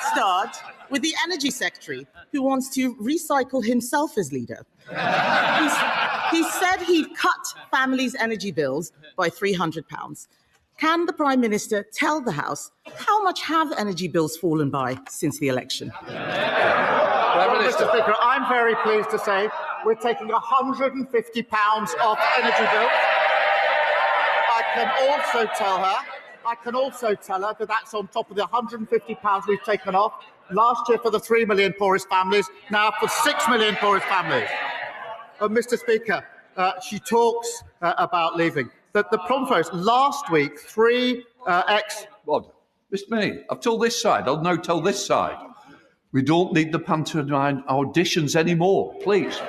Let's start with the Energy Secretary, who wants to recycle himself as leader. He said he'd cut families' energy bills by £300. Can the Prime Minister tell the House how much have energy bills fallen by since the election? Well, Mr. Speaker, I'm very pleased to say we're taking £150 off energy bills. I can also tell her that that's on top of the £150 we've taken off last year for the 3 million poorest families, now for 6 million poorest families. Mr. Speaker, she talks about leaving. The problem for us, last week, What? Mr. May, I've told this side, I'll now tell this side. We don't need the pantomime auditions anymore, please.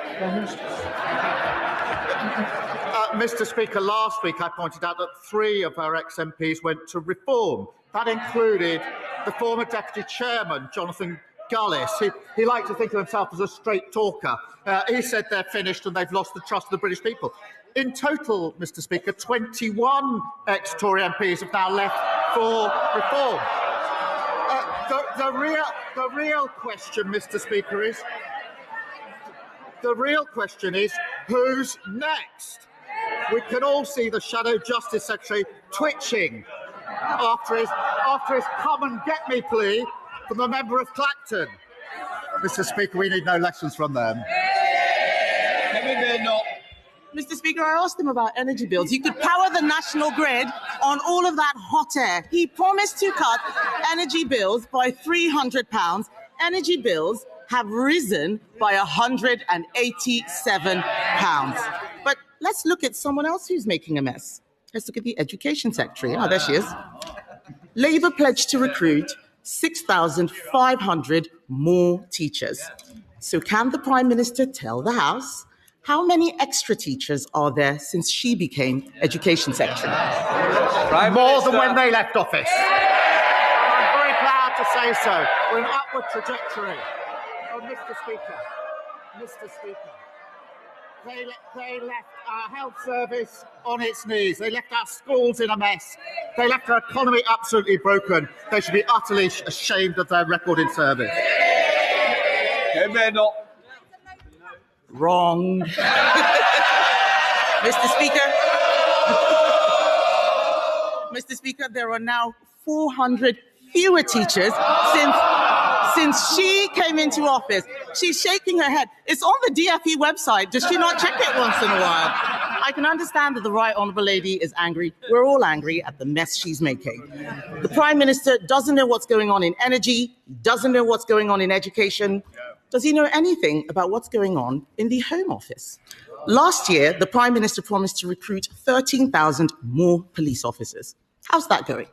Mr. Speaker, last week I pointed out that 3 of our ex-MPs went to reform. That included the former Deputy Chairman, Jonathan Gullis. He liked to think of himself as a straight talker. He said they're finished and they've lost the trust of the British people. In total, Mr. Speaker, 21 ex-Tory MPs have now left for reform. The real question, Mr. Speaker, is who's next? We can all see the Shadow Justice Secretary twitching after his come and get me plea from the member of Clacton. Mr. Speaker, we need no lessons from them. Kemi Badenoch. Mr. Speaker, I asked him about energy bills. He could power the national grid on all of that hot air. He promised to cut energy bills by £300. Energy bills have risen by £187. But let's look at someone else who's making a mess. Let's look at the Education Secretary. Oh, there she is. Labour pledged to recruit 6,500 more teachers. So can the Prime Minister tell the House how many extra teachers are there since she became Education Secretary? More than when they left office. I'm very proud to say so. We're in an upward trajectory. Oh, Mr. Speaker, they left our health service on its knees. They left our schools in a mess. They left our economy absolutely broken. They should be utterly ashamed of their record in service. Kemi Badenoch. Wrong. Mr. Speaker, there are now 400 fewer teachers since she came into office. She's shaking her head. It's on the DFE website. Does she not check it once in a while? I can understand that the Right Honourable Lady is angry. We're all angry at the mess she's making. The Prime Minister doesn't know what's going on in energy, doesn't know what's going on in education. Does he know anything about what's going on in the Home Office? Last year, the Prime Minister promised to recruit 13,000 more police officers. How's that going?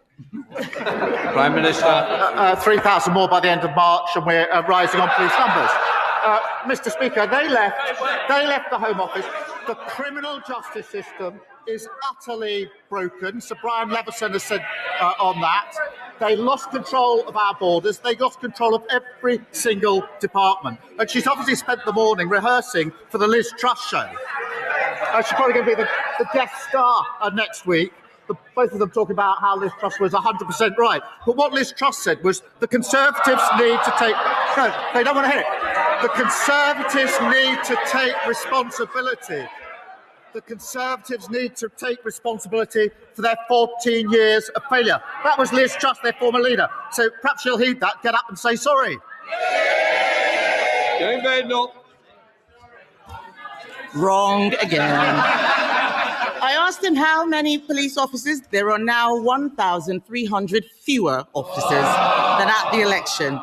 Prime Minister. 3,000 more by the end of March, and we're rising on police numbers. Mr. Speaker, they left the Home Office. The criminal justice system is utterly broken. Sir Brian Leveson has said on that. They lost control of our borders. They lost control of every single department. And she's obviously spent the morning rehearsing for the Liz Truss show. She's probably going to be the guest star next week. Both of them talking about how Liz Truss was 100% right. But what Liz Truss said was the Conservatives need to take... No, they don't want to hear it. The Conservatives need to take responsibility. The Conservatives need to take responsibility for their 14 years of failure. That was Liz Truss, their former leader. So perhaps she'll heed that, get up and say sorry. Kemi Badenoch. Wrong again. I asked him how many police officers. There are now 1,300 fewer officers than at the election.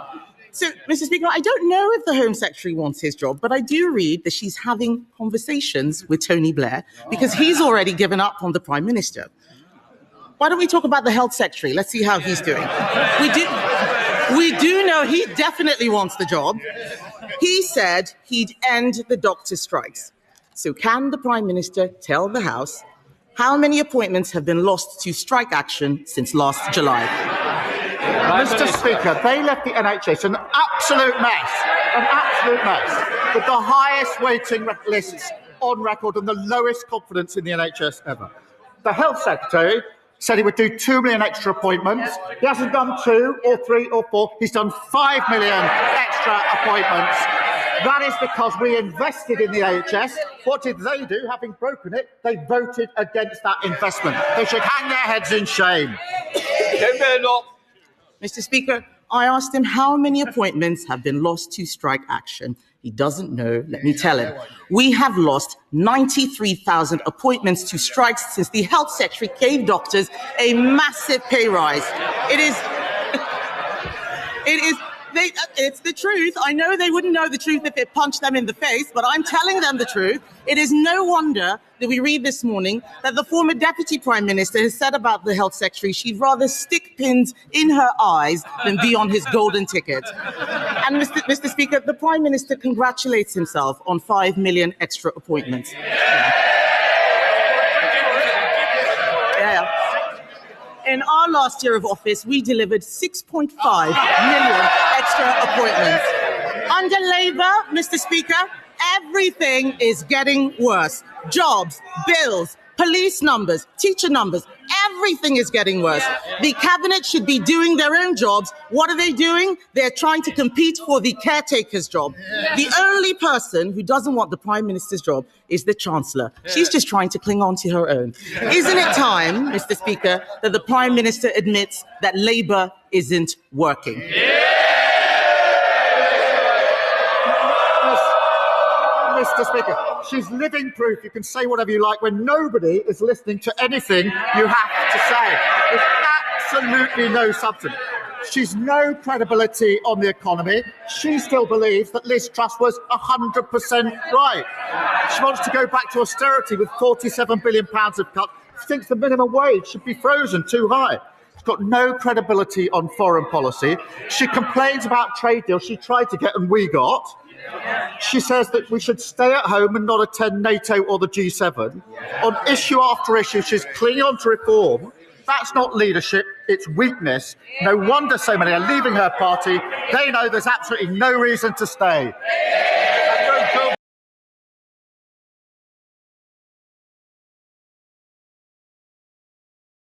So, Mr. Speaker, I don't know if the Home Secretary wants his job, but I do read that she's having conversations with Tony Blair because he's already given up on the Prime Minister. Why don't we talk about the Health Secretary? Let's see how he's doing. We do know he definitely wants the job. He said he'd end the doctor strikes. So can the Prime Minister tell the House how many appointments have been lost to strike action since last July? Mr. Speaker, they left the NHS an absolute mess, with the highest waiting lists on record and the lowest confidence in the NHS ever. The Health Secretary said he would do 2 million extra appointments. He hasn't done 2 or 3 or 4. He's done 5 million extra appointments. That is because we invested in the NHS. What did they do? Having broken it, they voted against that investment. They should hang their heads in shame. Kemi Badenoch. Mr. Speaker, I asked him how many appointments have been lost to strike action. He doesn't know. Let me tell him. We have lost 93,000 appointments to strikes since the Health Secretary gave doctors a massive pay rise. It's the truth. I know they wouldn't know the truth if it punched them in the face, but I'm telling them the truth. It is no wonder that we read this morning that the former Deputy Prime Minister has said about the Health Secretary she'd rather stick pins in her eyes than be on his golden ticket. And Mr. Speaker, the Prime Minister congratulates himself on 5 million extra appointments. Yeah. In our last year of office, we delivered 6.5 million extra appointments. Under Labour, Mr. Speaker, everything is getting worse. Jobs, bills, police numbers, teacher numbers, everything is getting worse. The cabinet should be doing their own jobs. What are they doing? They're trying to compete for the caretaker's job. The only person who doesn't want the Prime Minister's job is the Chancellor. She's just trying to cling on to her own. Isn't it time, Mr. Speaker, that the Prime Minister admits that Labour isn't working? Mr. Speaker, she's living proof you can say whatever you like when nobody is listening to anything you have to say. There's absolutely no substance. She's no credibility on the economy. She still believes that Liz Truss was 100% right. She wants to go back to austerity with £47 billion of cut. She thinks the minimum wage should be frozen too high. She's got no credibility on foreign policy. She complains about trade deals she tried to get and we got. She says that we should stay at home and not attend NATO or the G7. On issue after issue, she's clinging on to reform. That's not leadership, it's weakness. No wonder so many are leaving her party. They know there's absolutely no reason to stay.